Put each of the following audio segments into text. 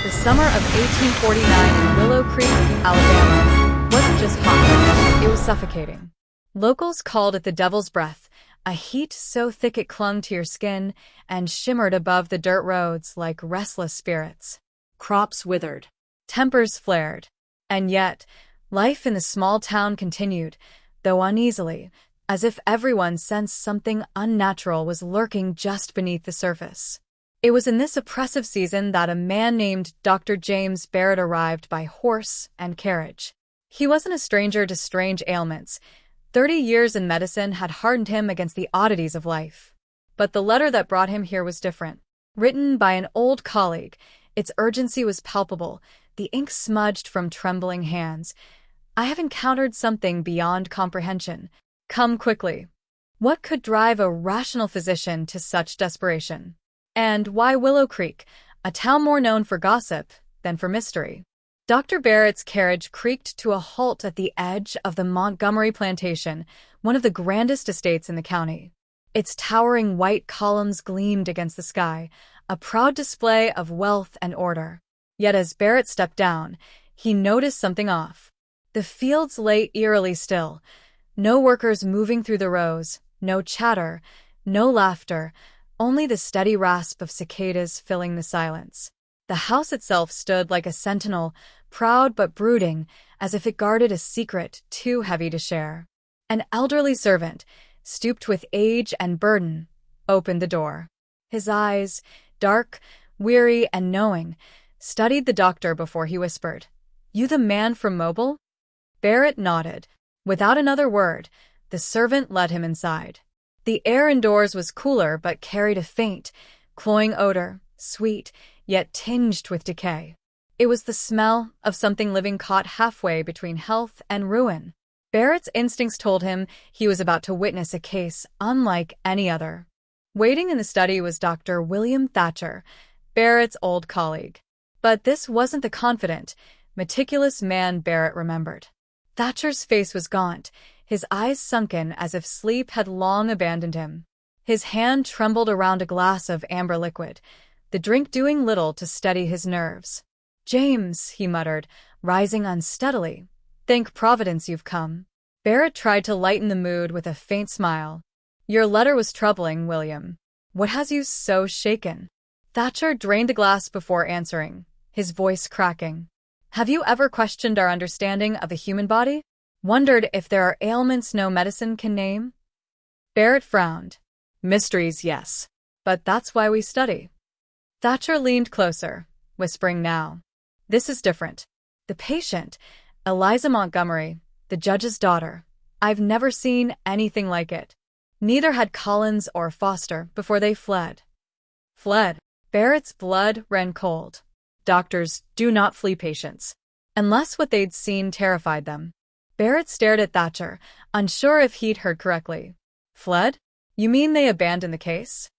The summer of 1849 in Willow Creek, Alabama, wasn't just hot, it was suffocating. Locals called it the devil's breath, a heat so thick it clung to your skin and shimmered above the dirt roads like restless spirits. Crops withered. Tempers flared. And yet, life in the small town continued, though uneasily, as if everyone sensed something unnatural was lurking just beneath the surface. It was in this oppressive season that a man named Dr. James Barrett arrived by horse and carriage. He wasn't a stranger to strange ailments. 30 years in medicine had hardened him against the oddities of life. But the letter that brought him here was different. Written by an old colleague, its urgency was palpable, the ink smudged from trembling hands. "I have encountered something beyond comprehension. Come quickly." What could drive a rational physician to such desperation? And why Willow Creek, a town more known for gossip than for mystery? Dr. Barrett's carriage creaked to a halt at the edge of the Montgomery plantation, one of the grandest estates in the county. Its towering white columns gleamed against the sky, a proud display of wealth and order. Yet as Barrett stepped down, he noticed something off. The fields lay eerily still, no workers moving through the rows, no chatter, no laughter, only the steady rasp of cicadas filling the silence. The house itself stood like a sentinel, proud but brooding, as if it guarded a secret too heavy to share. An elderly servant, stooped with age and burden, opened the door. His eyes, dark, weary, and knowing, studied the doctor before he whispered, "You the man from Mobile?" Barrett nodded. Without another word, the servant led him inside. The air indoors was cooler but carried a faint, cloying odor, sweet, yet tinged with decay. It was the smell of something living caught halfway between health and ruin. Barrett's instincts told him he was about to witness a case unlike any other. Waiting in the study was Dr. William Thatcher, Barrett's old colleague. But this wasn't the confident, meticulous man Barrett remembered. Thatcher's face was gaunt, his eyes sunken as if sleep had long abandoned him. His hand trembled around a glass of amber liquid, the drink doing little to steady his nerves. "James," he muttered, rising unsteadily. "Thank Providence you've come." Barrett tried to lighten the mood with a faint smile. "Your letter was troubling, William. What has you so shaken?" Thatcher drained the glass before answering, his voice cracking. "Have you ever questioned our understanding of the human body? Wondered if there are ailments no medicine can name?" Barrett frowned. "Mysteries, yes. But that's why we study." Thatcher leaned closer, whispering now. "This is different. The patient, Eliza Montgomery, the judge's daughter. I've never seen anything like it. Neither had Collins or Foster before they fled." Fled? Barrett's blood ran cold. Doctors do not flee patients, unless what they'd seen terrified them. Barrett stared at Thatcher, unsure if he'd heard correctly. "Fled? You mean they abandoned the case?"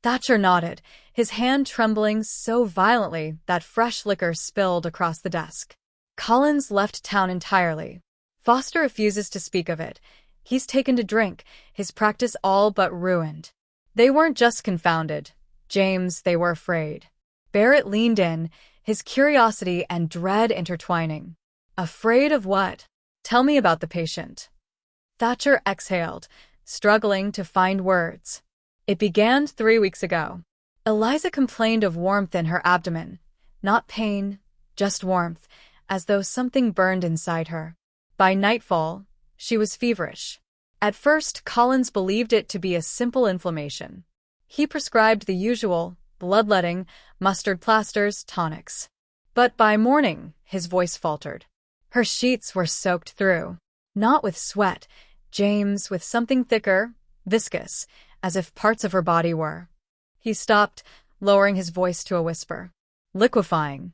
Thatcher nodded, his hand trembling so violently that fresh liquor spilled across the desk. "Collins left town entirely. Foster refuses to speak of it. He's taken to drink, his practice all but ruined. They weren't just confounded, James, they were afraid." Barrett leaned in, his curiosity and dread intertwining. "Afraid of what? Tell me about the patient." Thatcher exhaled, struggling to find words. "It began 3 weeks ago. Eliza complained of warmth in her abdomen. Not pain, just warmth, as though something burned inside her. By nightfall, she was feverish. At first, Collins believed it to be a simple inflammation. He prescribed the usual bloodletting, mustard plasters, tonics. But by morning, his voice faltered. Her sheets were soaked through. Not with sweat, James, with something thicker, viscous, as if parts of her body were." He stopped, lowering his voice to a whisper. "Liquefying."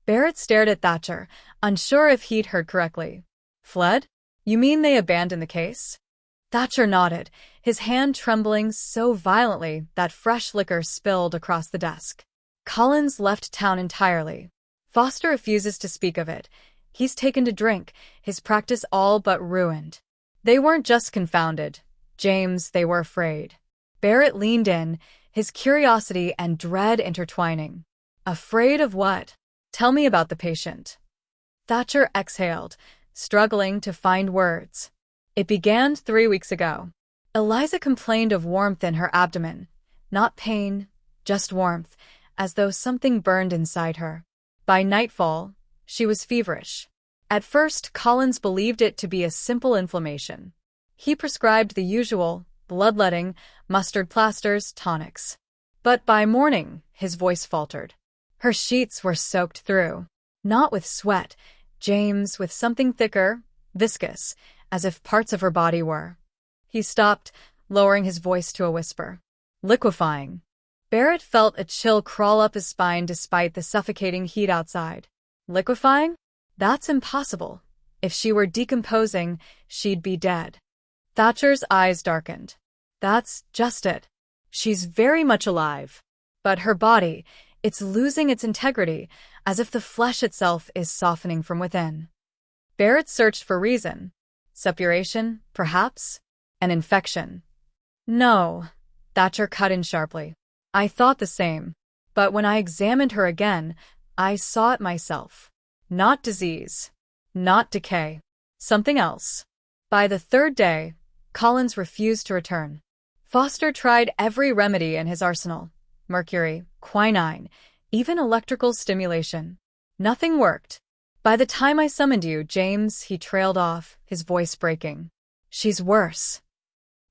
Barrett stared at Thatcher, unsure if he'd heard correctly. "Fled? You mean they abandoned the case?" Thatcher nodded, his hand trembling so violently that fresh liquor spilled across the desk. "Collins left town entirely. Foster refuses to speak of it. He's taken to drink, his practice all but ruined. They weren't just confounded, James, they were afraid." Barrett leaned in, his curiosity and dread intertwining. "Afraid of what? Tell me about the patient. Thatcher exhaled, struggling to find words. It began 3 weeks ago. Eliza complained of warmth in her abdomen. Not pain, just warmth, as though something burned inside her. By nightfall, she was feverish. At first, Collins believed it to be a simple inflammation. He prescribed the usual, bloodletting, mustard plasters, tonics. But by morning, his voice faltered. Her sheets were soaked through. Not with sweat, James, with something thicker, viscous, as if parts of her body were. He stopped, lowering his voice to a whisper. Liquefying. Barrett felt a chill crawl up his spine despite the suffocating heat outside. Liquefying? That's impossible. If she were decomposing, she'd be dead. Thatcher's eyes darkened. That's just it. She's very much alive. But her body, it's losing its integrity, as if the flesh itself is softening from within. Barrett searched for reason. Suppuration, perhaps? An infection. No, Thatcher cut in sharply. I thought the same. But when I examined her again, I saw it myself. Not disease. Not decay. Something else. By the third day, Collins refused to return. Foster tried every remedy in his arsenal. Mercury, quinine, even electrical stimulation. Nothing worked. By the time I summoned you, James, he trailed off, his voice breaking. She's worse.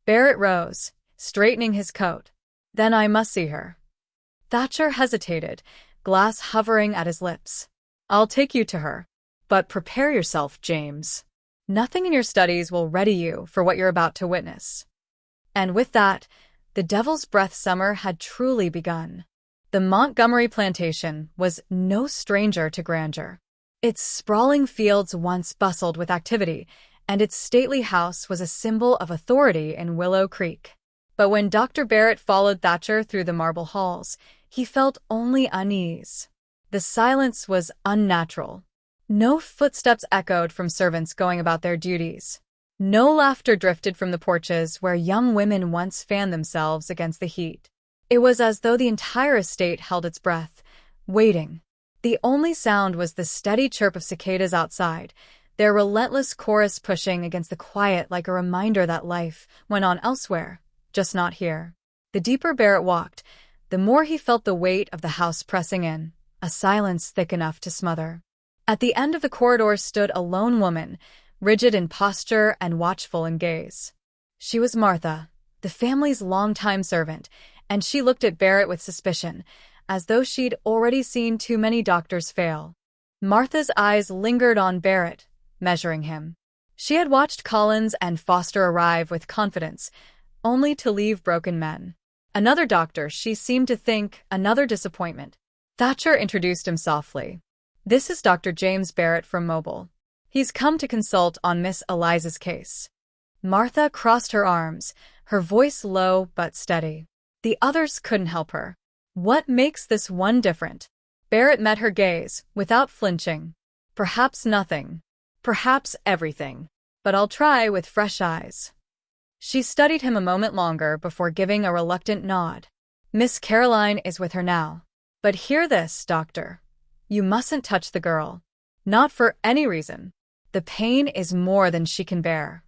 Barrett rose, straightening his coat. Then I must see her. Thatcher hesitated, glass hovering at his lips. I'll take you to her. But prepare yourself, James. Nothing in your studies will ready you for what you're about to witness. And with that, the Devil's Breath summer had truly begun. The Montgomery plantation was no stranger to grandeur. Its sprawling fields once bustled with activity, and its stately house was a symbol of authority in Willow Creek. But when Dr. Barrett followed Thatcher through the marble halls, he felt only unease. The silence was unnatural. No footsteps echoed from servants going about their duties. No laughter drifted from the porches where young women once fanned themselves against the heat. It was as though the entire estate held its breath, waiting. The only sound was the steady chirp of cicadas outside, their relentless chorus pushing against the quiet like a reminder that life went on elsewhere, just not here. The deeper Barrett walked, the more he felt the weight of the house pressing in, a silence thick enough to smother. At the end of the corridor stood a lone woman, rigid in posture and watchful in gaze. She was Martha, the family's longtime servant, and she looked at Barrett with suspicion, as though she'd already seen too many doctors fail. Martha's eyes lingered on Barrett, measuring him. She had watched Collins and Foster arrive with confidence, only to leave broken men. Another doctor, she seemed to think, another disappointment. Thatcher introduced him softly. This is Dr. James Barrett from Mobile. He's come to consult on Miss Eliza's case. Martha crossed her arms, her voice low but steady. The others couldn't help her. What makes this one different? Barrett met her gaze, without flinching. Perhaps nothing. Perhaps everything. But I'll try with fresh eyes. She studied him a moment longer before giving a reluctant nod. Miss Caroline is with her now. But hear this, doctor. You mustn't touch the girl. Not for any reason. The pain is more than she can bear.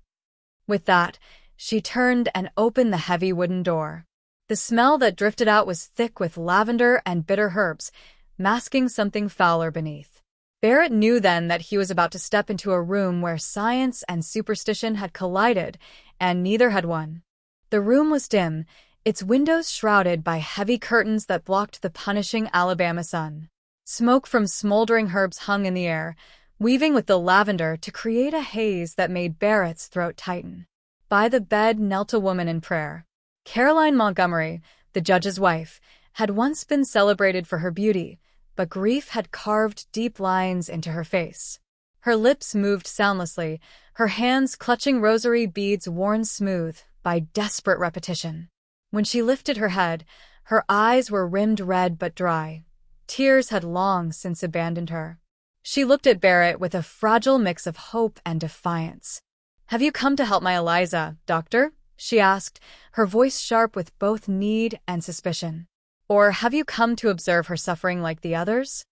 With that, she turned and opened the heavy wooden door. The smell that drifted out was thick with lavender and bitter herbs, masking something fouler beneath. Barrett knew then that he was about to step into a room where science and superstition had collided, and neither had won. The room was dim, its windows shrouded by heavy curtains that blocked the punishing Alabama sun. Smoke from smoldering herbs hung in the air, weaving with the lavender to create a haze that made Barrett's throat tighten. By the bed knelt a woman in prayer. Caroline Montgomery, the judge's wife, had once been celebrated for her beauty, but grief had carved deep lines into her face. Her lips moved soundlessly, her hands clutching rosary beads worn smooth by desperate repetition. When she lifted her head, her eyes were rimmed red but dry. Tears had long since abandoned her. She looked at Barrett with a fragile mix of hope and defiance. "Have you come to help my Eliza, doctor?" she asked, her voice sharp with both need and suspicion. "Or have you come to observe her suffering like the others?"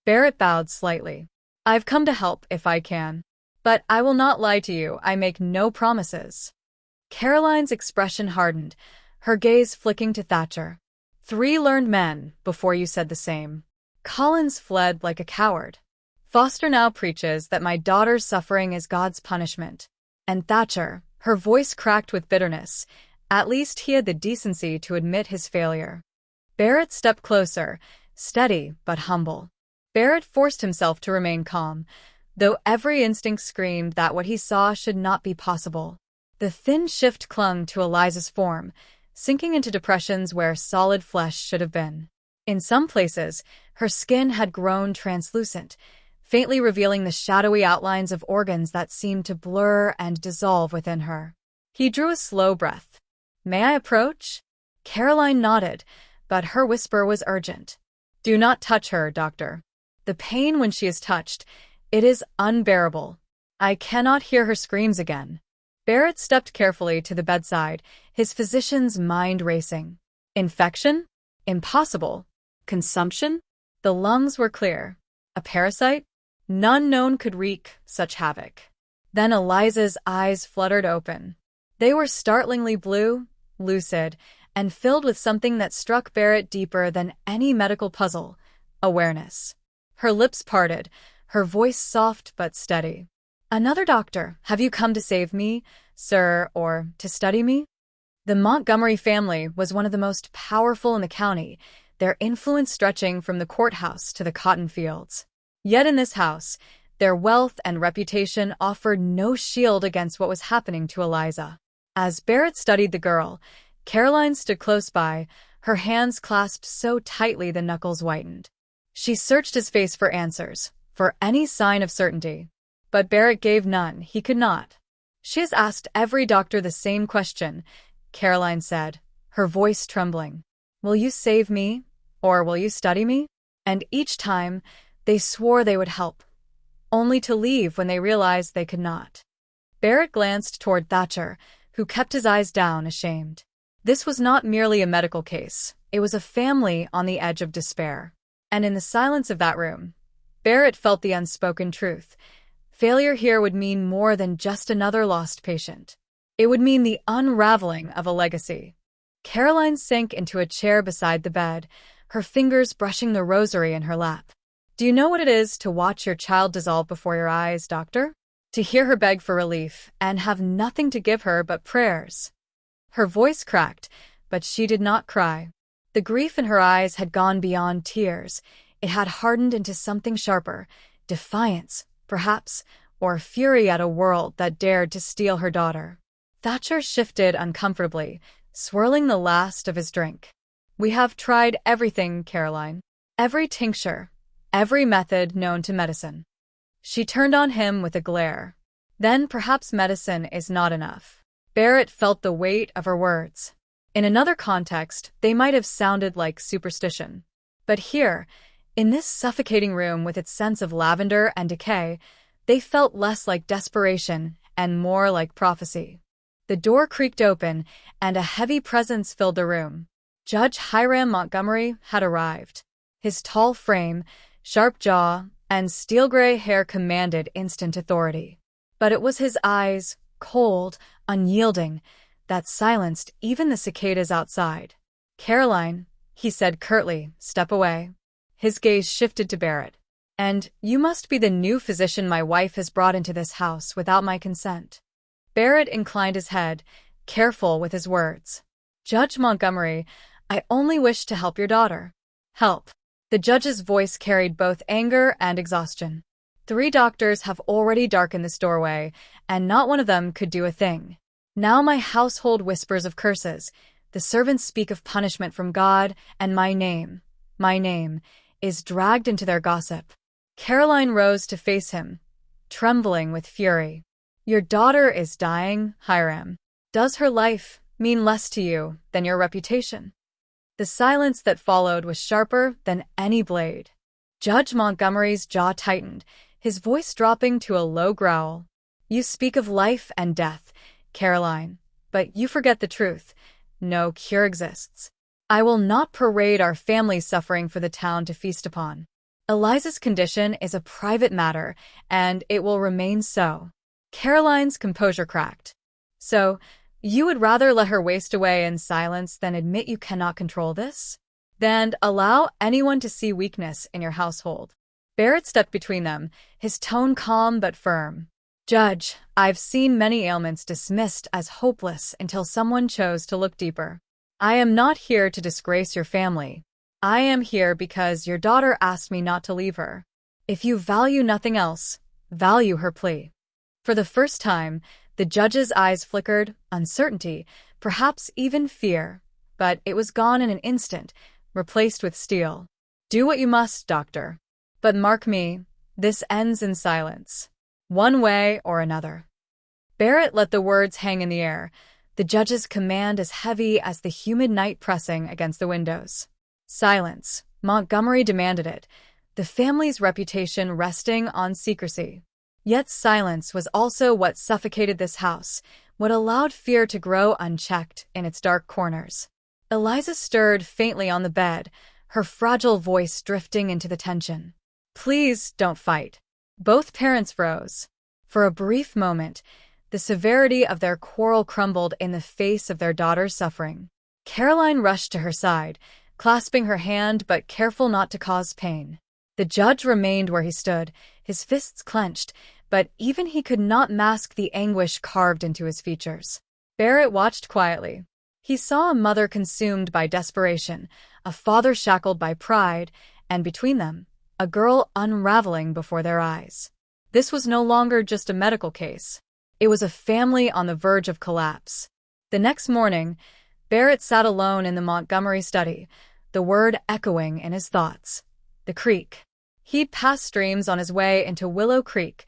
Barrett bowed slightly. I've come to help if I can. But I will not lie to you, I make no promises. Caroline's expression hardened, her gaze flicking to Thatcher. 3 learned men before you said the same. Collins fled like a coward. Foster now preaches that my daughter's suffering is God's punishment. And Thatcher, her voice cracked with bitterness, at least he had the decency to admit his failure. Barrett stepped closer, steady but humble. Barrett forced himself to remain calm, though every instinct screamed that what he saw should not be possible. The thin shift clung to Eliza's form, sinking into depressions where solid flesh should have been. In some places, her skin had grown translucent, faintly revealing the shadowy outlines of organs that seemed to blur and dissolve within her. He drew a slow breath. May I approach? Caroline nodded, but her whisper was urgent. Do not touch her, doctor. The pain when she is touched, it is unbearable. I cannot hear her screams again. Barrett stepped carefully to the bedside, his physician's mind racing. Infection? Impossible. Consumption? The lungs were clear. A parasite? None known could wreak such havoc. Then Eliza's eyes fluttered open. They were startlingly blue, lucid, and filled with something that struck Barrett deeper than any medical puzzle: awareness. Her lips parted, her voice soft but steady. Another doctor, have you come to save me, sir, or to study me? The Montgomery family was one of the most powerful in the county, their influence stretching from the courthouse to the cotton fields. Yet in this house, their wealth and reputation offered no shield against what was happening to Eliza. As Barrett studied the girl, Caroline stood close by, her hands clasped so tightly the knuckles whitened. She searched his face for answers, for any sign of certainty. But Barrett gave none, he could not. She has asked every doctor the same question, Caroline said, her voice trembling. Will you save me, or will you study me? And each time, they swore they would help, only to leave when they realized they could not. Barrett glanced toward Thatcher, who kept his eyes down, ashamed. This was not merely a medical case, it was a family on the edge of despair. And in the silence of that room, Barrett felt the unspoken truth. Failure here would mean more than just another lost patient. It would mean the unraveling of a legacy. Caroline sank into a chair beside the bed, her fingers brushing the rosary in her lap. Do you know what it is to watch your child dissolve before your eyes, doctor? To hear her beg for relief and have nothing to give her but prayers. Her voice cracked, but she did not cry. The grief in her eyes had gone beyond tears. It had hardened into something sharper, defiance, perhaps, or fury at a world that dared to steal her daughter. Thatcher shifted uncomfortably, swirling the last of his drink. We have tried everything, Caroline. Every tincture, every method known to medicine. She turned on him with a glare. Then perhaps medicine is not enough. Barrett felt the weight of her words. In another context, they might have sounded like superstition. But here, in this suffocating room with its sense of lavender and decay, they felt less like desperation and more like prophecy. The door creaked open, and a heavy presence filled the room. Judge Hiram Montgomery had arrived. His tall frame, sharp jaw, and steel-gray hair commanded instant authority. But it was his eyes, cold, unyielding, that silenced even the cicadas outside. Caroline, he said curtly, step away. His gaze shifted to Barrett. And you must be the new physician my wife has brought into this house without my consent. Barrett inclined his head, careful with his words. Judge Montgomery, I only wish to help your daughter. Help. The judge's voice carried both anger and exhaustion. 3 doctors have already darkened this doorway, and not one of them could do a thing. Now my household whispers of curses, the servants speak of punishment from God, and my name, is dragged into their gossip. Caroline rose to face him, trembling with fury. Your daughter is dying, Hiram. Does her life mean less to you than your reputation? The silence that followed was sharper than any blade. Judge Montgomery's jaw tightened, his voice dropping to a low growl. You speak of life and death, Caroline, but you forget the truth. No cure exists. I will not parade our family's suffering for the town to feast upon. Eliza's condition is a private matter, and it will remain so. Caroline's composure cracked. So, you would rather let her waste away in silence than admit you cannot control this? Then allow anyone to see weakness in your household. Barrett stepped between them, his tone calm but firm. Judge, I've seen many ailments dismissed as hopeless until someone chose to look deeper. I am not here to disgrace your family. I am here because your daughter asked me not to leave her. If you value nothing else, value her plea. For the first time, the judge's eyes flickered, uncertainty, perhaps even fear, but it was gone in an instant, replaced with steel. Do what you must, doctor. But mark me, this ends in silence. One way or another. Barrett let the words hang in the air, the judge's command as heavy as the humid night pressing against the windows. Silence. Montgomery demanded it, the family's reputation resting on secrecy. Yet silence was also what suffocated this house, what allowed fear to grow unchecked in its dark corners. Eliza stirred faintly on the bed, her fragile voice drifting into the tension. Please don't fight. Both parents rose. For a brief moment, the severity of their quarrel crumbled in the face of their daughter's suffering. Caroline rushed to her side, clasping her hand but careful not to cause pain. The judge remained where he stood, his fists clenched, but even he could not mask the anguish carved into his features. Barrett watched quietly. He saw a mother consumed by desperation, a father shackled by pride, and between them, a girl unraveling before their eyes. This was no longer just a medical case. It was a family on the verge of collapse. The next morning, Barrett sat alone in the Montgomery study, the word echoing in his thoughts. The creek. He'd passed streams on his way into Willow Creek,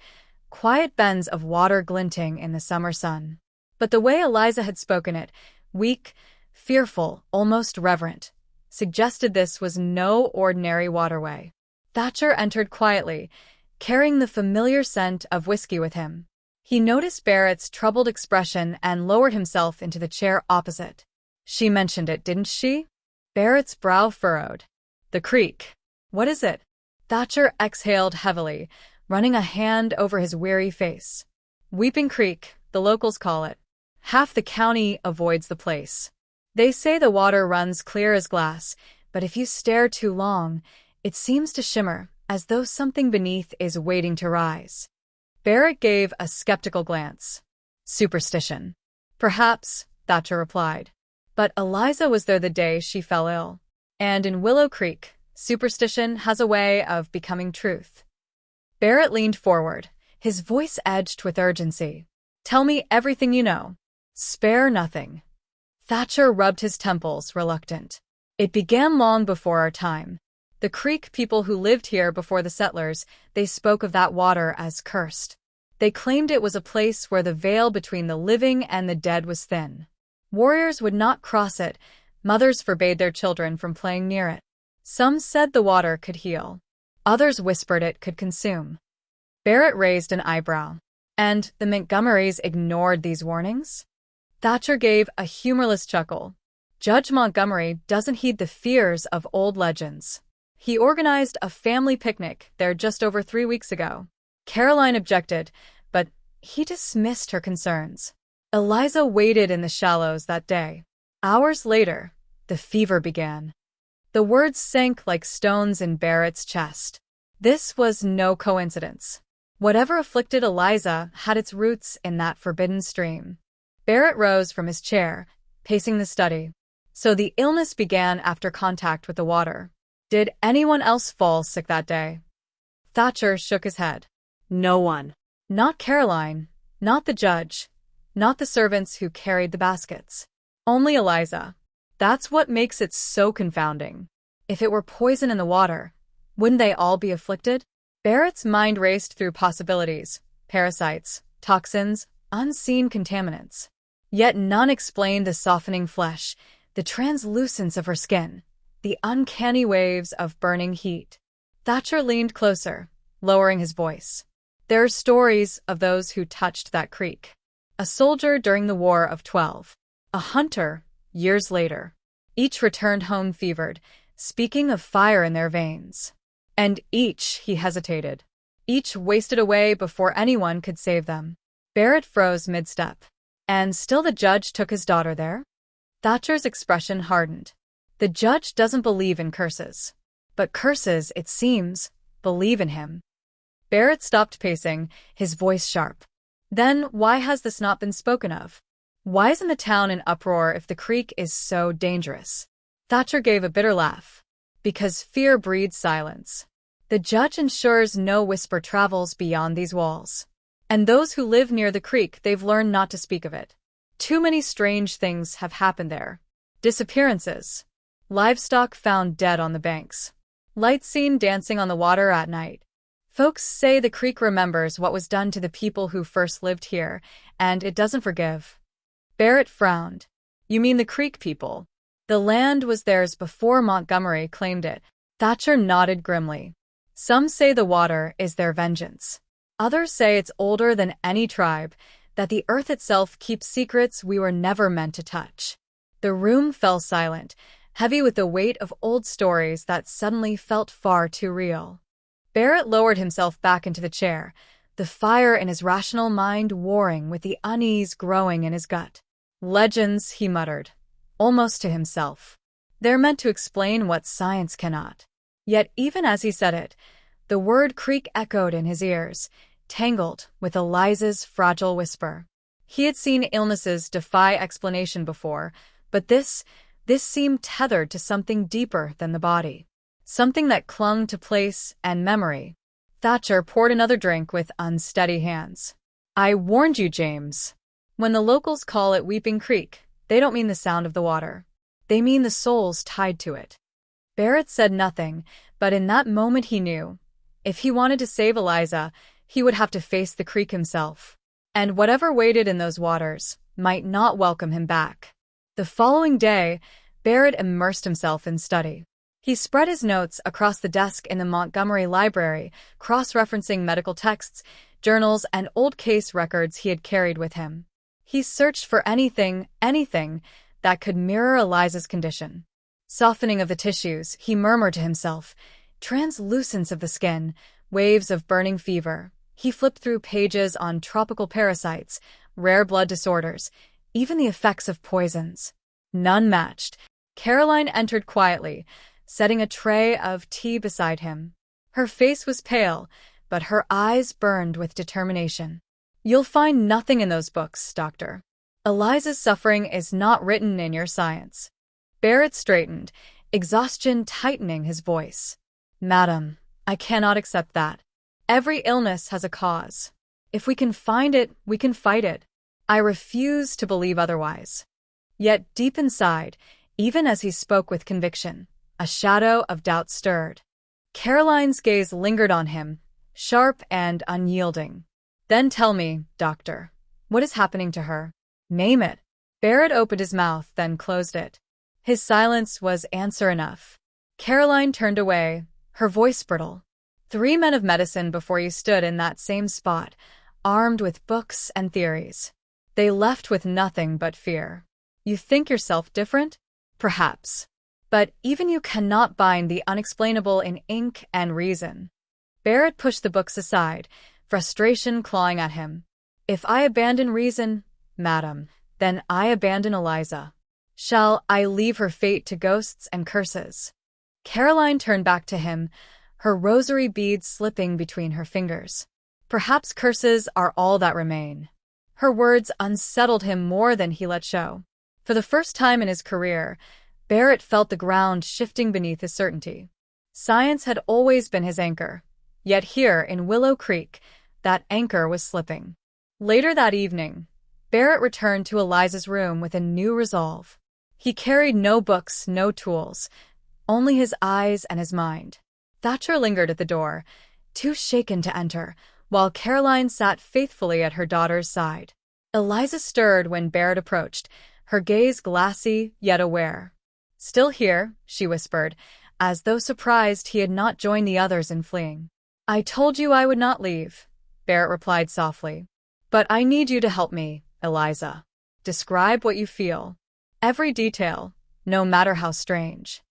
quiet bends of water glinting in the summer sun. But the way Eliza had spoken it, weak, fearful, almost reverent, suggested this was no ordinary waterway. Thatcher entered quietly, carrying the familiar scent of whiskey with him. He noticed Barrett's troubled expression and lowered himself into the chair opposite. She mentioned it, didn't she? Barrett's brow furrowed. The creek. What is it? Thatcher exhaled heavily, running a hand over his weary face. Weeping Creek, the locals call it. Half the county avoids the place. They say the water runs clear as glass, but if you stare too long, it seems to shimmer, as though something beneath is waiting to rise. Barrett gave a skeptical glance. Superstition. Perhaps, Thatcher replied. But Eliza was there the day she fell ill. And in Willow Creek, superstition has a way of becoming truth. Barrett leaned forward, his voice edged with urgency. Tell me everything you know. Spare nothing. Thatcher rubbed his temples, reluctant. It began long before our time. The Creek people who lived here before the settlers, they spoke of that water as cursed. They claimed it was a place where the veil between the living and the dead was thin. Warriors would not cross it, mothers forbade their children from playing near it. Some said the water could heal. Others whispered it could consume. Barrett raised an eyebrow. And the Montgomerys ignored these warnings? Thatcher gave a humorless chuckle. Judge Montgomery doesn't heed the fears of old legends. He organized a family picnic there just over 3 weeks ago. Caroline objected, but he dismissed her concerns. Eliza waited in the shallows that day. Hours later, the fever began. The words sank like stones in Barrett's chest. This was no coincidence. Whatever afflicted Eliza had its roots in that forbidden stream. Barrett rose from his chair, pacing the study. So the illness began after contact with the water. Did anyone else fall sick that day? Thatcher shook his head. No one. Not Caroline, not the judge, not the servants who carried the baskets. Only Eliza. That's what makes it so confounding. If it were poison in the water, wouldn't they all be afflicted? Barrett's mind raced through possibilities, parasites, toxins, unseen contaminants. Yet none explained the softening flesh, the translucence of her skin, the uncanny waves of burning heat. Thatcher leaned closer, lowering his voice. There are stories of those who touched that creek. A soldier during the War of 12. A hunter, years later. Each returned home fevered, speaking of fire in their veins. And each, he hesitated. Each wasted away before anyone could save them. Barrett froze mid-step. And still the judge took his daughter there? Thatcher's expression hardened. The judge doesn't believe in curses. But curses, it seems, believe in him. Barrett stopped pacing, his voice sharp. Then why has this not been spoken of? Why isn't the town in uproar if the creek is so dangerous? Thatcher gave a bitter laugh. Because fear breeds silence. The judge ensures no whisper travels beyond these walls. And those who live near the creek, they've learned not to speak of it. Too many strange things have happened there. Disappearances. Livestock found dead on the banks. Lights seen dancing on the water at night. Folks say the creek remembers what was done to the people who first lived here, and it doesn't forgive. Barrett frowned. You mean the creek people? The land was theirs before Montgomery claimed it. Thatcher nodded grimly. Some say the water is their vengeance. Others say it's older than any tribe, that the earth itself keeps secrets we were never meant to touch. The room fell silent, heavy with the weight of old stories that suddenly felt far too real. Barrett lowered himself back into the chair, the fire in his rational mind warring with the unease growing in his gut. Legends, he muttered, almost to himself. They're meant to explain what science cannot. Yet even as he said it, the word creek echoed in his ears, tangled with Eliza's fragile whisper. He had seen illnesses defy explanation before, but this seemed tethered to something deeper than the body. Something that clung to place and memory. Thatcher poured another drink with unsteady hands. I warned you, James. When the locals call it Weeping Creek, they don't mean the sound of the water. They mean the souls tied to it. Barrett said nothing, but in that moment he knew. If he wanted to save Eliza, he would have to face the creek himself. And whatever waited in those waters might not welcome him back. The following day, Barrett immersed himself in study. He spread his notes across the desk in the Montgomery library, cross-referencing medical texts, journals, and old case records he had carried with him. He searched for anything that could mirror Eliza's condition. Softening of the tissues, he murmured to himself, translucence of the skin, waves of burning fever. He flipped through pages on tropical parasites, rare blood disorders, even the effects of poisons. None matched. Caroline entered quietly, setting a tray of tea beside him. Her face was pale, but her eyes burned with determination. You'll find nothing in those books, Doctor. Eliza's suffering is not written in your science. Barrett straightened, exhaustion tightening his voice. Madam, I cannot accept that. Every illness has a cause. If we can find it, we can fight it. I refuse to believe otherwise. Yet deep inside, even as he spoke with conviction, a shadow of doubt stirred. Caroline's gaze lingered on him, sharp and unyielding. Then tell me, Doctor, what is happening to her? Name it. Barrett opened his mouth, then closed it. His silence was answer enough. Caroline turned away, her voice brittle. 3 men of medicine before you stood in that same spot, armed with books and theories. They left with nothing but fear. You think yourself different? Perhaps. But even you cannot bind the unexplainable in ink and reason. Barrett pushed the books aside, frustration clawing at him. If I abandon reason, madam, then I abandon Eliza. Shall I leave her fate to ghosts and curses? Caroline turned back to him, her rosary beads slipping between her fingers. Perhaps curses are all that remain. Her words unsettled him more than he let show. For the first time in his career, Barrett felt the ground shifting beneath his certainty. Science had always been his anchor, yet here in Willow Creek, that anchor was slipping. Later that evening, Barrett returned to Eliza's room with a new resolve. He carried no books, no tools, only his eyes and his mind. Thatcher lingered at the door, too shaken to enter, while Caroline sat faithfully at her daughter's side. Eliza stirred when Barrett approached, her gaze glassy yet aware. Still here, she whispered, as though surprised he had not joined the others in fleeing. I told you I would not leave, Barrett replied softly. But I need you to help me, Eliza. Describe what you feel. Every detail, no matter how strange.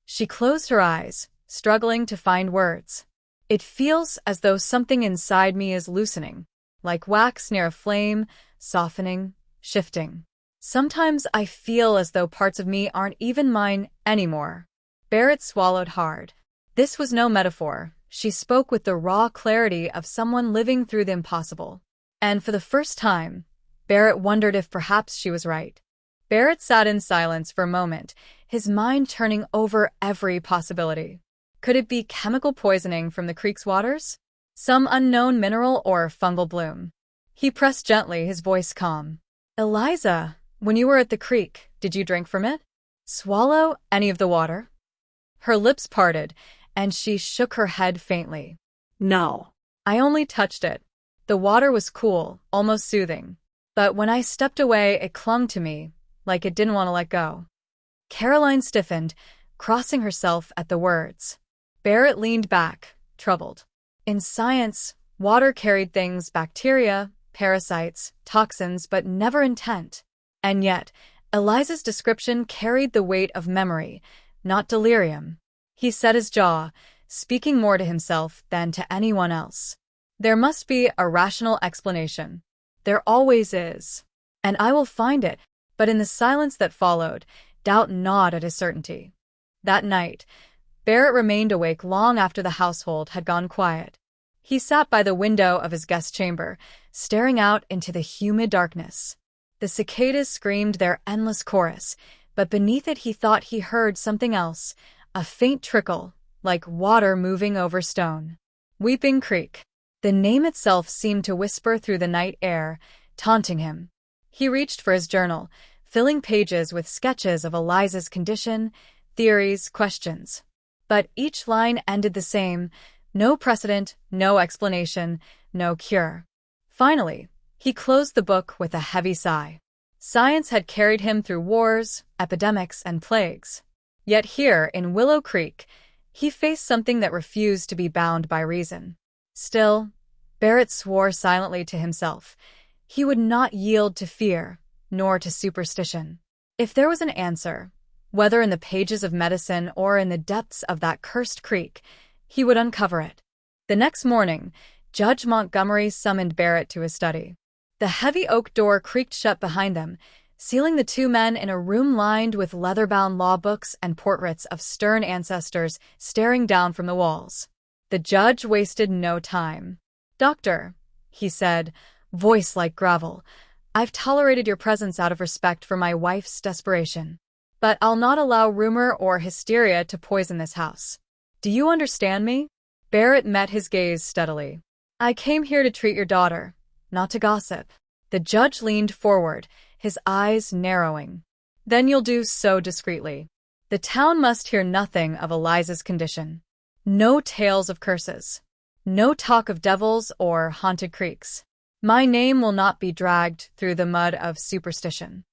She closed her eyes, struggling to find words. It feels as though something inside me is loosening, like wax near a flame, softening, shifting. Sometimes I feel as though parts of me aren't even mine anymore. Barrett swallowed hard. This was no metaphor. She spoke with the raw clarity of someone living through the impossible. And for the first time, Barrett wondered if perhaps she was right. Barrett sat in silence for a moment, his mind turning over every possibility. Could it be chemical poisoning from the creek's waters? Some unknown mineral or fungal bloom? He pressed gently, his voice calm. Eliza, when you were at the creek, did you drink from it? Swallow any of the water? Her lips parted, and she shook her head faintly. No. I only touched it. The water was cool, almost soothing. But when I stepped away, it clung to me, like it didn't want to let go. Caroline stiffened, crossing herself at the words. Barrett leaned back, troubled. In science, water carried things, bacteria, parasites, toxins, but never intent. And yet, Eliza's description carried the weight of memory, not delirium. He set his jaw, speaking more to himself than to anyone else. There must be a rational explanation. There always is. And I will find it. But in the silence that followed, doubt gnawed at his certainty. That night, Barrett remained awake long after the household had gone quiet. He sat by the window of his guest chamber, staring out into the humid darkness. The cicadas screamed their endless chorus, but beneath it he thought he heard something else, a faint trickle, like water moving over stone. Weeping Creek. The name itself seemed to whisper through the night air, taunting him. He reached for his journal, filling pages with sketches of Eliza's condition, theories, questions. But each line ended the same: no precedent, no explanation, no cure. Finally, he closed the book with a heavy sigh. Science had carried him through wars, epidemics, and plagues. Yet here, in Willow Creek, he faced something that refused to be bound by reason. Still, Barrett swore silently to himself. He would not yield to fear, nor to superstition. If there was an answer, whether in the pages of medicine or in the depths of that cursed creek, he would uncover it. The next morning, Judge Montgomery summoned Barrett to his study. The heavy oak door creaked shut behind them, sealing the two men in a room lined with leather-bound law books and portraits of stern ancestors staring down from the walls. The judge wasted no time. "Doctor," he said, voice like gravel, "I've tolerated your presence out of respect for my wife's desperation. But I'll not allow rumor or hysteria to poison this house. Do you understand me?" Barrett met his gaze steadily. "I came here to treat your daughter, not to gossip." The judge leaned forward, his eyes narrowing. "Then you'll do so discreetly. The town must hear nothing of Eliza's condition. No tales of curses. No talk of devils or haunted creeks. My name will not be dragged through the mud of superstition."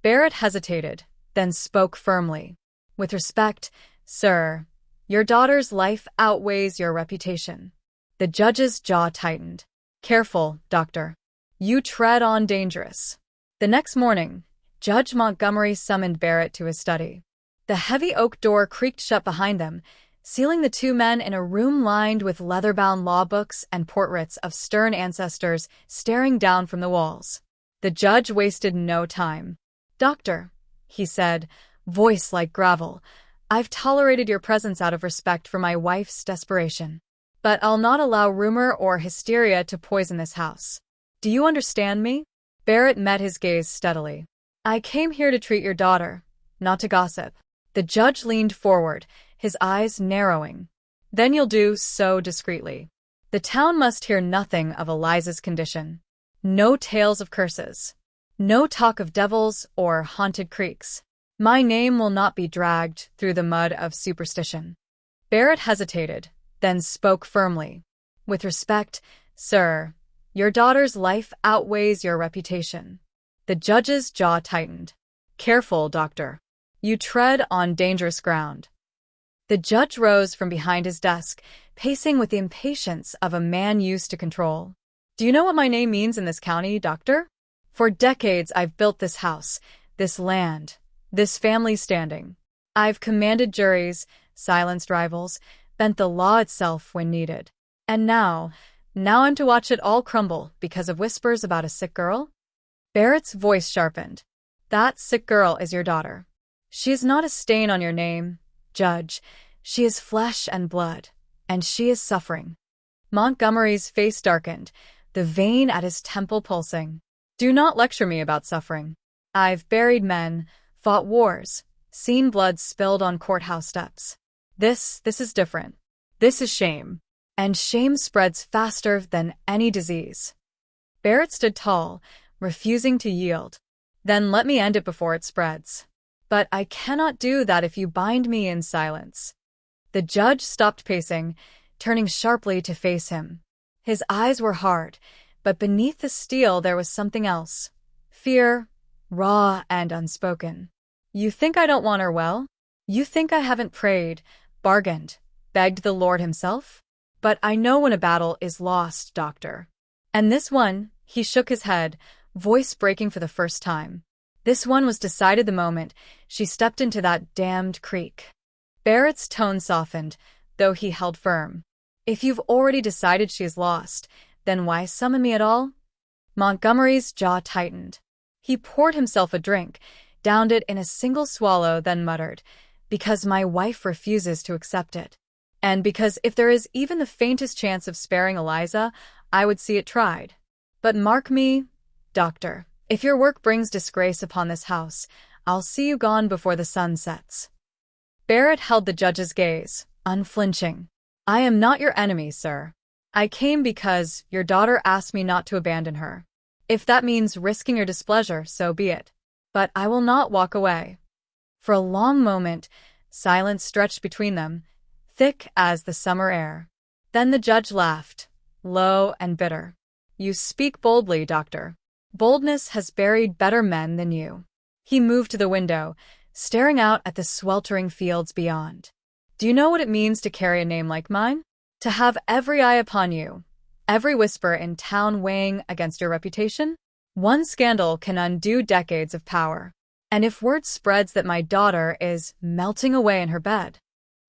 Barrett hesitated, then spoke firmly. "With respect, sir, your daughter's life outweighs your reputation." The judge's jaw tightened. "Careful, doctor. You tread on dangerous." The next morning, Judge Montgomery summoned Barrett to his study. The heavy oak door creaked shut behind them, sealing the two men in a room lined with leather-bound law books and portraits of stern ancestors staring down from the walls. The judge wasted no time. "Doctor," he said, voice like gravel, "I've tolerated your presence out of respect for my wife's desperation. But I'll not allow rumor or hysteria to poison this house. Do you understand me?" Barrett met his gaze steadily. "I came here to treat your daughter, not to gossip." The judge leaned forward, his eyes narrowing. "Then you'll do so discreetly. The town must hear nothing of Eliza's condition. No tales of curses. No talk of devils or haunted creeks. My name will not be dragged through the mud of superstition." Barrett hesitated, then spoke firmly. "With respect, sir, your daughter's life outweighs your reputation." The judge's jaw tightened. "Careful, doctor. You tread on dangerous ground." The judge rose from behind his desk, pacing with the impatience of a man used to control. "Do you know what my name means in this county, doctor? For decades I've built this house, this land, this family standing. I've commanded juries, silenced rivals, bent the law itself when needed. And now I'm to watch it all crumble because of whispers about a sick girl? Barrett's voice sharpened. That sick girl is your daughter. She is not a stain on your name, Judge. She is flesh and blood, and she is suffering. Montgomery's face darkened, the vein at his temple pulsing. Do not lecture me about suffering. I've buried men, fought wars, seen blood spilled on courthouse steps. This is different. This is shame. And shame spreads faster than any disease. Barrett stood tall, refusing to yield. Then let me end it before it spreads. But I cannot do that if you bind me in silence. The judge stopped pacing, turning sharply to face him. His eyes were hard, but beneath the steel there was something else. Fear, raw and unspoken. You think I don't want her well? You think I haven't prayed, bargained, begged the Lord himself? But I know when a battle is lost, Doctor. And this one, he shook his head, voice breaking for the first time. This one was decided the moment she stepped into that damned creek. Barrett's tone softened, though he held firm. If you've already decided she is lost, then why summon me at all? Montgomery's jaw tightened. He poured himself a drink, downed it in a single swallow, then muttered, "Because my wife refuses to accept it. And because if there is even the faintest chance of sparing Eliza, I would see it tried. But mark me, Doctor, if your work brings disgrace upon this house, I'll see you gone before the sun sets." Barrett held the judge's gaze, unflinching. "I am not your enemy, sir. I came because your daughter asked me not to abandon her. If that means risking your displeasure, so be it. But I will not walk away." For a long moment, silence stretched between them, thick as the summer air. Then the judge laughed, low and bitter. "You speak boldly, Doctor. Boldness has buried better men than you." He moved to the window, staring out at the sweltering fields beyond. "Do you know what it means to carry a name like mine? To have every eye upon you, every whisper in town weighing against your reputation? One scandal can undo decades of power. And if word spreads that my daughter is melting away in her bed..."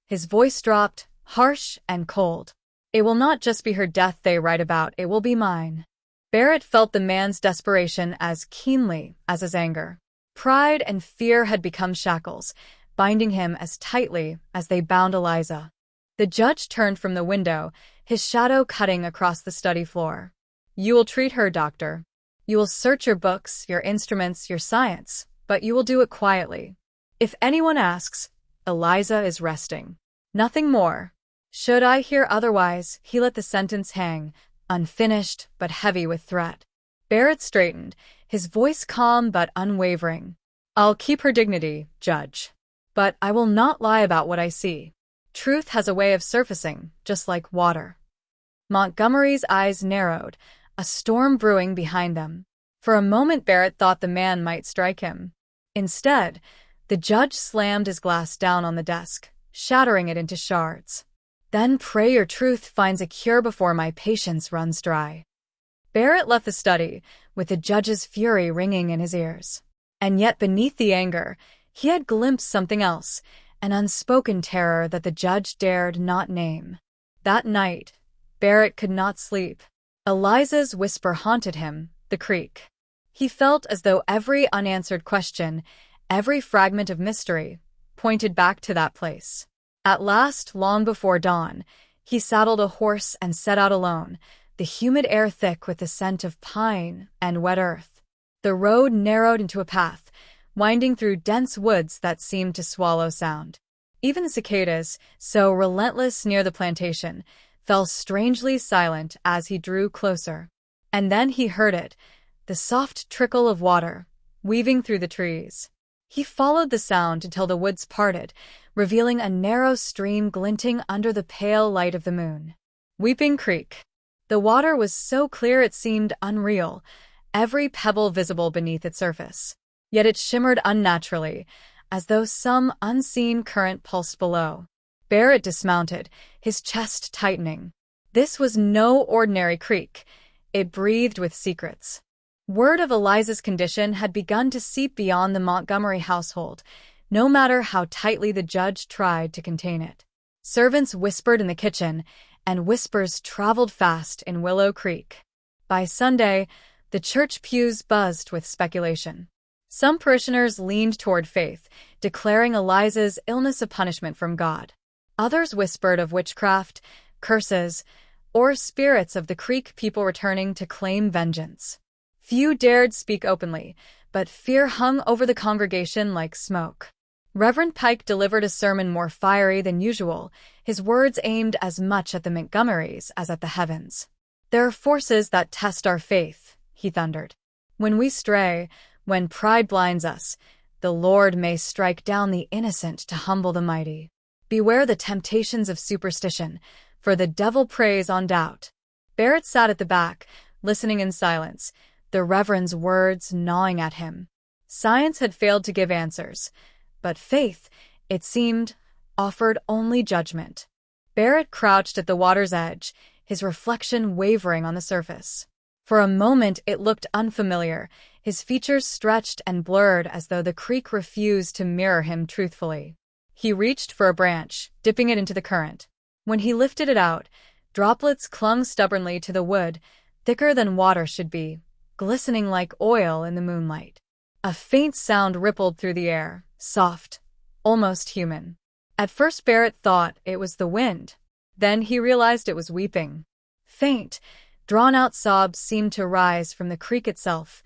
His voice dropped, harsh and cold. "It will not just be her death they write about, it will be mine." Barrett felt the man's desperation as keenly as his anger. Pride and fear had become shackles, binding him as tightly as they bound Eliza. The judge turned from the window, his shadow cutting across the study floor. "You will treat her, Doctor. You will search your books, your instruments, your science, but you will do it quietly. If anyone asks, Eliza is resting. Nothing more. Should I hear otherwise, he let the sentence hang, unfinished but heavy with threat." Barrett straightened, his voice calm but unwavering. "I'll keep her dignity, Judge. But I will not lie about what I see. Truth has a way of surfacing, just like water." Montgomery's eyes narrowed, a storm brewing behind them. For a moment Barrett thought the man might strike him. Instead, the judge slammed his glass down on the desk, shattering it into shards. "Then pray your truth finds a cure before my patience runs dry." Barrett left the study, with the judge's fury ringing in his ears. And yet beneath the anger, he had glimpsed something else, an unspoken terror that the judge dared not name. That night, Barrett could not sleep. Eliza's whisper haunted him, the creek. He felt as though every unanswered question, every fragment of mystery, pointed back to that place. At last, long before dawn, he saddled a horse and set out alone, the humid air thick with the scent of pine and wet earth. The road narrowed into a path, winding through dense woods that seemed to swallow sound. Even the cicadas, so relentless near the plantation, fell strangely silent as he drew closer. And then he heard it, the soft trickle of water, weaving through the trees. He followed the sound until the woods parted, revealing a narrow stream glinting under the pale light of the moon. Weeping Creek. The water was so clear it seemed unreal, every pebble visible beneath its surface. Yet it shimmered unnaturally, as though some unseen current pulsed below. Barrett dismounted, his chest tightening. This was no ordinary creek. It breathed with secrets. Word of Eliza's condition had begun to seep beyond the Montgomery household, no matter how tightly the judge tried to contain it. Servants whispered in the kitchen, and whispers traveled fast in Willow Creek. By Sunday, the church pews buzzed with speculation. Some parishioners leaned toward faith, declaring Eliza's illness a punishment from God. Others whispered of witchcraft, curses, or spirits of the Creek people returning to claim vengeance. Few dared speak openly, but fear hung over the congregation like smoke. Reverend Pike delivered a sermon more fiery than usual, his words aimed as much at the Montgomerys as at the heavens. "There are forces that test our faith," he thundered. "When we stray, when pride blinds us, the Lord may strike down the innocent to humble the mighty. Beware the temptations of superstition, for the devil preys on doubt." Barrett sat at the back, listening in silence, the Reverend's words gnawing at him. Science had failed to give answers, but faith, it seemed, offered only judgment. Barrett crouched at the water's edge, his reflection wavering on the surface. For a moment it looked unfamiliar, his features stretched and blurred as though the creek refused to mirror him truthfully. He reached for a branch, dipping it into the current. When he lifted it out, droplets clung stubbornly to the wood, thicker than water should be, glistening like oil in the moonlight. A faint sound rippled through the air, soft, almost human. At first Barrett thought it was the wind. Then he realized it was weeping. Faint, drawn-out sobs seemed to rise from the creek itself,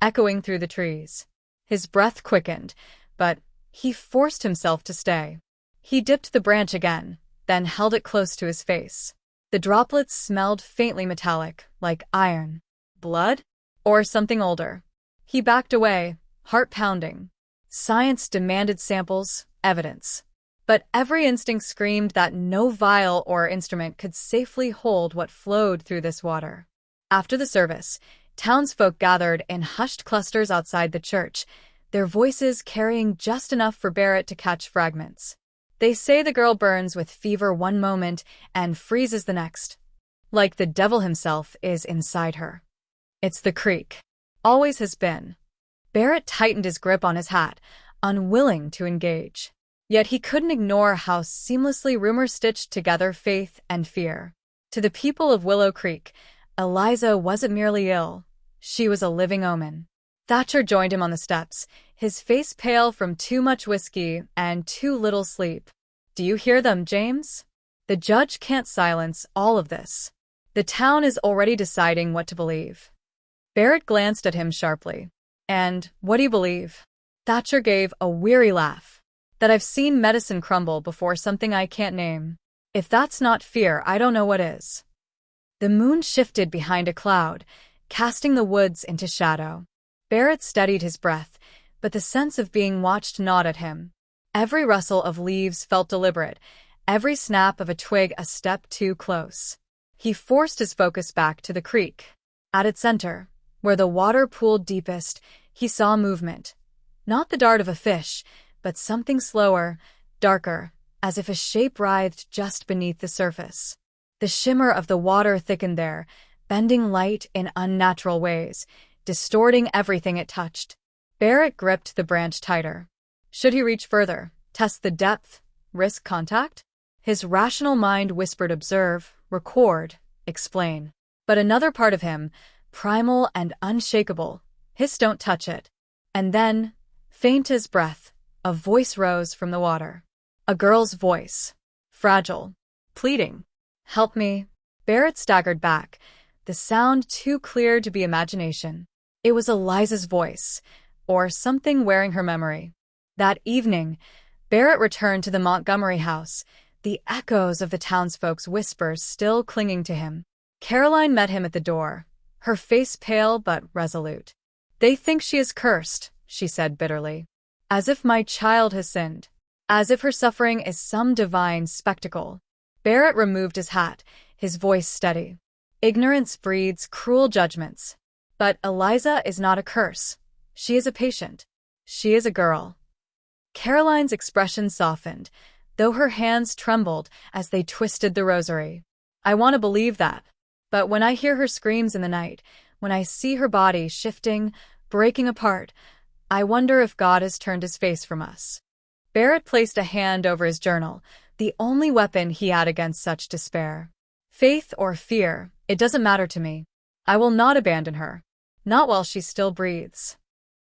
echoing through the trees. His breath quickened, but he forced himself to stay. He dipped the branch again, then held it close to his face. The droplets smelled faintly metallic, like iron. Blood? Or something older. He backed away, heart pounding. Science demanded samples, evidence. But every instinct screamed that no vial or instrument could safely hold what flowed through this water. After the service, townsfolk gathered in hushed clusters outside the church, their voices carrying just enough for Barrett to catch fragments. "They say the girl burns with fever one moment and freezes the next. Like the devil himself is inside her. It's the creek. Always has been." Barrett tightened his grip on his hat, unwilling to engage. Yet he couldn't ignore how seamlessly rumor stitched together faith and fear. To the people of Willow Creek, Eliza wasn't merely ill. She was a living omen. Thatcher joined him on the steps, his face pale from too much whiskey and too little sleep. "Do you hear them, James? The judge can't silence all of this. The town is already deciding what to believe." Barrett glanced at him sharply. "And what do you believe?" Thatcher gave a weary laugh. "That I've seen medicine crumble before something I can't name. If that's not fear, I don't know what is." The moon shifted behind a cloud, casting the woods into shadow. Barrett steadied his breath, but the sense of being watched gnawed at him. Every rustle of leaves felt deliberate, every snap of a twig a step too close. He forced his focus back to the creek. At its center, where the water pooled deepest, he saw movement. Not the dart of a fish, but something slower, darker, as if a shape writhed just beneath the surface. The shimmer of the water thickened there, bending light in unnatural ways, distorting everything it touched. Barrett gripped the branch tighter. Should he reach further, test the depth, risk contact? His rational mind whispered observe, record, explain. But another part of him, primal and unshakable, hissed don't touch it. And then, faint as breath, a voice rose from the water. A girl's voice. Fragile. Pleading. "Help me." Barrett staggered back, the sound too clear to be imagination. It was Eliza's voice, or something wearing her memory. That evening, Barrett returned to the Montgomery house, the echoes of the townsfolk's whispers still clinging to him. Caroline met him at the door, her face pale but resolute. "They think she is cursed," she said bitterly. "As if my child has sinned. As if her suffering is some divine spectacle." Barrett removed his hat, his voice steady. "Ignorance breeds cruel judgments. But Eliza is not a curse. She is a patient. She is a girl." Caroline's expression softened, though her hands trembled as they twisted the rosary. "I want to believe that. But when I hear her screams in the night, when I see her body shifting, breaking apart, I wonder if God has turned his face from us." Barrett placed a hand over his journal, the only weapon he had against such despair. Faith or fear, it doesn't matter to me. I will not abandon her. Not while she still breathes.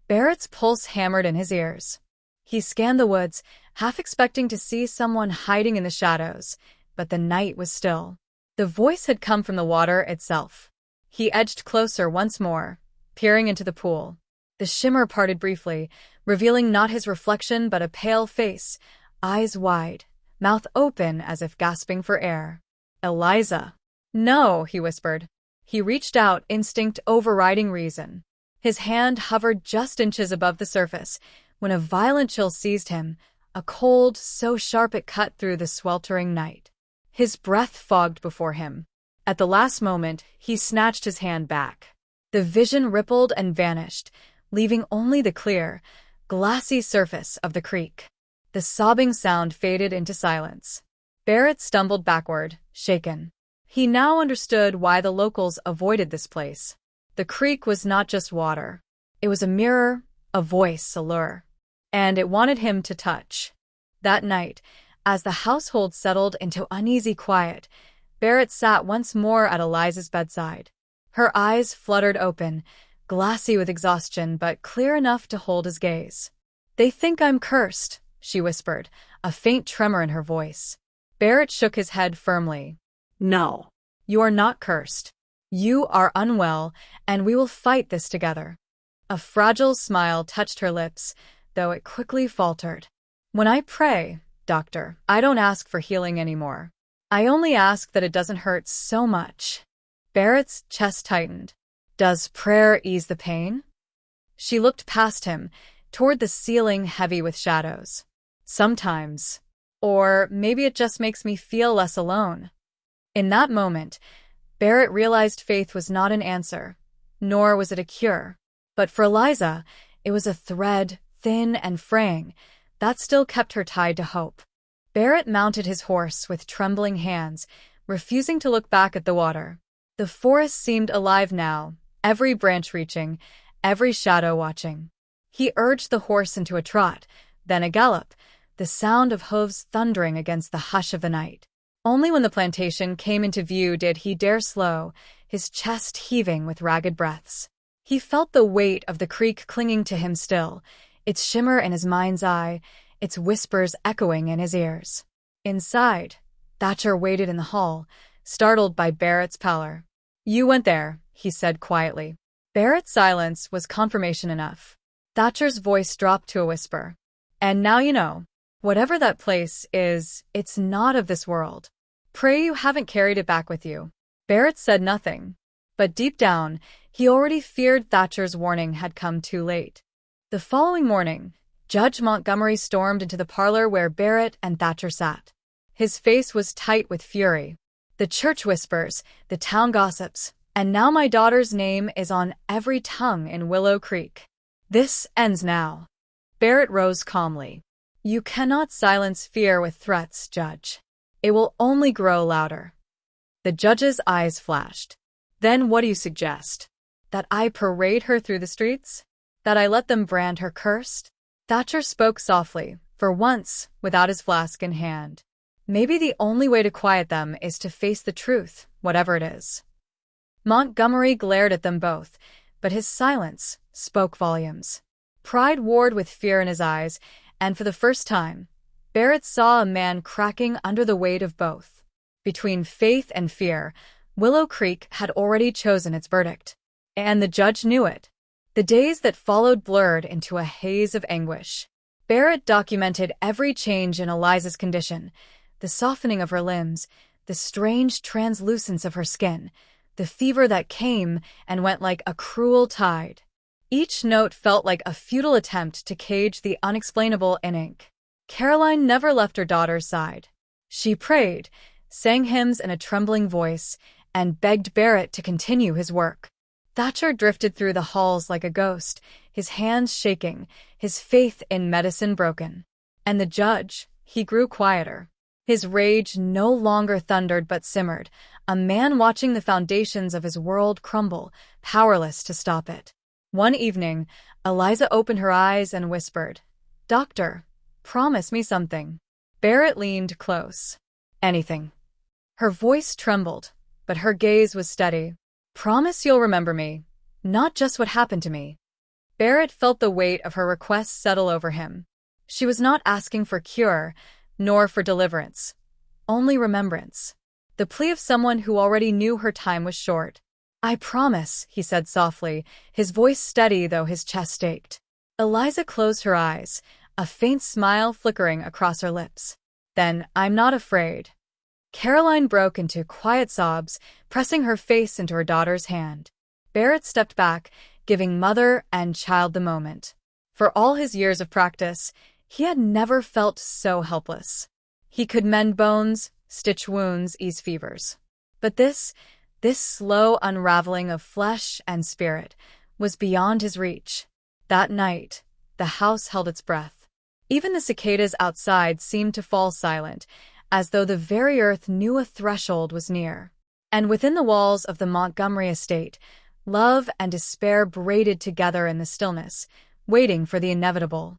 Barrett's pulse hammered in his ears. He scanned the woods, half expecting to see someone hiding in the shadows, but the night was still. The voice had come from the water itself. He edged closer once more, peering into the pool. The shimmer parted briefly, revealing not his reflection but a pale face, eyes wide, mouth open as if gasping for air. Eliza. No, he whispered. He reached out, instinct overriding reason. His hand hovered just inches above the surface, when a violent chill seized him, a cold so sharp it cut through the sweltering night. His breath fogged before him. At the last moment, he snatched his hand back. The vision rippled and vanished, leaving only the clear, glassy surface of the creek. The sobbing sound faded into silence. Barrett stumbled backward, shaken. He now understood why the locals avoided this place. The creek was not just water. It was a mirror, a voice, a lure. And it wanted him to touch. That night, as the household settled into uneasy quiet, Barrett sat once more at Eliza's bedside. Her eyes fluttered open, glassy with exhaustion but clear enough to hold his gaze. "They think I'm cursed," she whispered, a faint tremor in her voice. Barrett shook his head firmly. "No, you are not cursed. You are unwell, and we will fight this together." A fragile smile touched her lips, though it quickly faltered. "When I pray, doctor, I don't ask for healing anymore. I only ask that it doesn't hurt so much." Barrett's chest tightened. "Does prayer ease the pain?" She looked past him, toward the ceiling heavy with shadows. "Sometimes. Or maybe it just makes me feel less alone." In that moment, Barrett realized faith was not an answer, nor was it a cure. But for Eliza, it was a thread, thin and fraying, that still kept her tied to hope. Barrett mounted his horse with trembling hands, refusing to look back at the water. The forest seemed alive now, every branch reaching, every shadow watching. He urged the horse into a trot, then a gallop, the sound of hooves thundering against the hush of the night. Only when the plantation came into view did he dare slow, his chest heaving with ragged breaths. He felt the weight of the creek clinging to him still, its shimmer in his mind's eye, its whispers echoing in his ears. Inside, Thatcher waited in the hall, startled by Barrett's pallor. "You went there," he said quietly. Barrett's silence was confirmation enough. Thatcher's voice dropped to a whisper. "And now you know. Whatever that place is, it's not of this world. Pray you haven't carried it back with you." Barrett said nothing, but deep down, he already feared Thatcher's warning had come too late. The following morning, Judge Montgomery stormed into the parlor where Barrett and Thatcher sat. His face was tight with fury. "The church whispers, the town gossips, and now my daughter's name is on every tongue in Willow Creek. This ends now." Barrett rose calmly. "You cannot silence fear with threats, Judge. It will only grow louder." The judge's eyes flashed. "Then what do you suggest? That I parade her through the streets? That I let them brand her cursed?" Thatcher spoke softly, for once, without his flask in hand. "Maybe the only way to quiet them is to face the truth, whatever it is." Montgomery glared at them both, but his silence spoke volumes. Pride warred with fear in his eyes, and for the first time, Barrett saw a man cracking under the weight of both. Between faith and fear, Willow Creek had already chosen its verdict. And the judge knew it. The days that followed blurred into a haze of anguish. Barrett documented every change in Eliza's condition, the softening of her limbs, the strange translucence of her skin, the fever that came and went like a cruel tide. Each note felt like a futile attempt to cage the unexplainable in ink. Caroline never left her daughter's side. She prayed, sang hymns in a trembling voice, and begged Barrett to continue his work. Thatcher drifted through the halls like a ghost, his hands shaking, his faith in medicine broken. And the judge, he grew quieter. His rage no longer thundered but simmered, a man watching the foundations of his world crumble, powerless to stop it. One evening, Eliza opened her eyes and whispered, "Doctor, promise me something." Barrett leaned close. Anything. Her voice trembled, but her gaze was steady. Promise you'll remember me, not just what happened to me. Barrett felt the weight of her request settle over him. She was not asking for cure, nor for deliverance. Only remembrance. The plea of someone who already knew her time was short. I promise, he said softly, his voice steady though his chest ached. Eliza closed her eyes, a faint smile flickering across her lips. Then, I'm not afraid. Caroline broke into quiet sobs, pressing her face into her daughter's hand. Barrett stepped back, giving mother and child the moment. For all his years of practice, he had never felt so helpless. He could mend bones, stitch wounds, ease fevers. But this slow unraveling of flesh and spirit was beyond his reach. That night, the house held its breath. Even the cicadas outside seemed to fall silent, as though the very earth knew a threshold was near. And within the walls of the Montgomery estate, love and despair braided together in the stillness, waiting for the inevitable.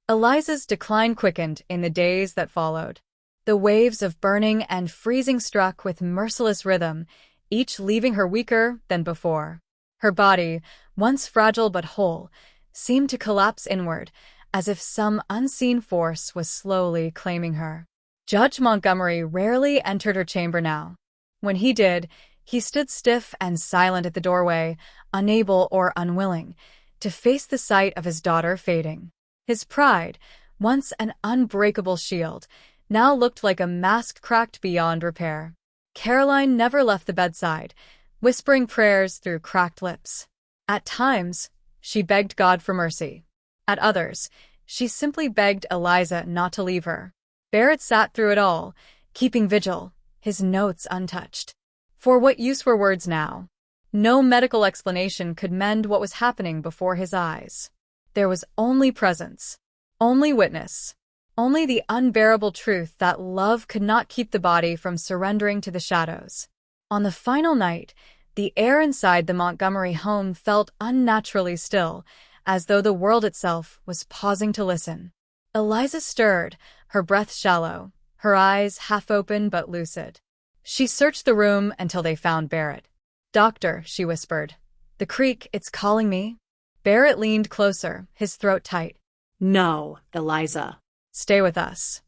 Eliza's decline quickened in the days that followed. The waves of burning and freezing struck with merciless rhythm, each leaving her weaker than before. Her body, once fragile but whole, seemed to collapse inward, as if some unseen force was slowly claiming her. Judge Montgomery rarely entered her chamber now. When he did, he stood stiff and silent at the doorway, unable or unwilling to face the sight of his daughter fading. His pride, once an unbreakable shield, now looked like a mask cracked beyond repair. Caroline never left the bedside, whispering prayers through cracked lips. At times, she begged God for mercy. At others, she simply begged Eliza not to leave her. Barrett sat through it all, keeping vigil, his notes untouched. For what use were words now? No medical explanation could mend what was happening before his eyes. There was only presence, only witness, only the unbearable truth that love could not keep the body from surrendering to the shadows. On the final night, the air inside the Montgomery home felt unnaturally still, as though the world itself was pausing to listen. Eliza stirred, her breath shallow, her eyes half open but lucid. She searched the room until they found Barrett. "Doctor," she whispered, "the creek, it's calling me." Barrett leaned closer, his throat tight. "No, Eliza. "Stay with us."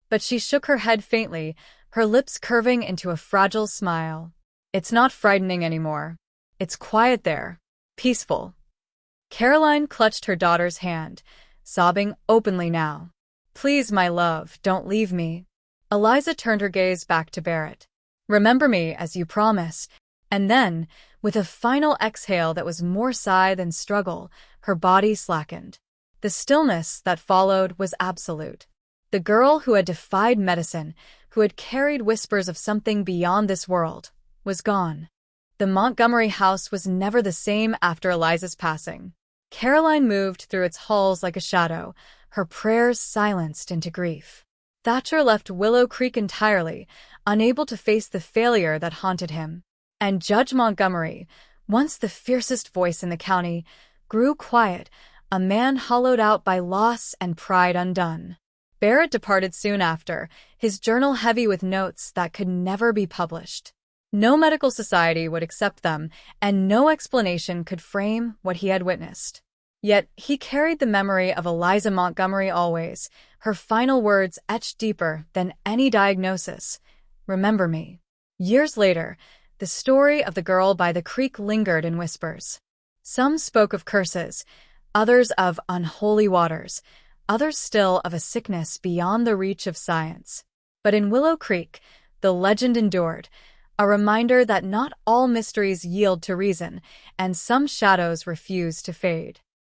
But she shook her head faintly, her lips curving into a fragile smile. "It's not frightening anymore. It's quiet there, peaceful." Caroline clutched her daughter's hand, sobbing openly now. "Please, my love, don't leave me." Eliza turned her gaze back to Barrett. "Remember me as you promised." And then, with a final exhale that was more sigh than struggle, her body slackened. The stillness that followed was absolute. The girl who had defied medicine, who had carried whispers of something beyond this world, was gone. The Montgomery house was never the same after Eliza's passing. Caroline moved through its halls like a shadow, her prayers silenced into grief. Thatcher left Willow Creek entirely, unable to face the failure that haunted him. And Judge Montgomery, once the fiercest voice in the county, grew quiet, a man hollowed out by loss and pride undone. Barrett departed soon after, his journal heavy with notes that could never be published. No medical society would accept them, and no explanation could frame what he had witnessed. Yet he carried the memory of Eliza Montgomery always, her final words etched deeper than any diagnosis. "Remember me." Years later, the story of the girl by the creek lingered in whispers. Some spoke of curses, others of unholy waters, others still of a sickness beyond the reach of science. But in Willow Creek, the legend endured, a reminder that not all mysteries yield to reason, and some shadows refuse to fade.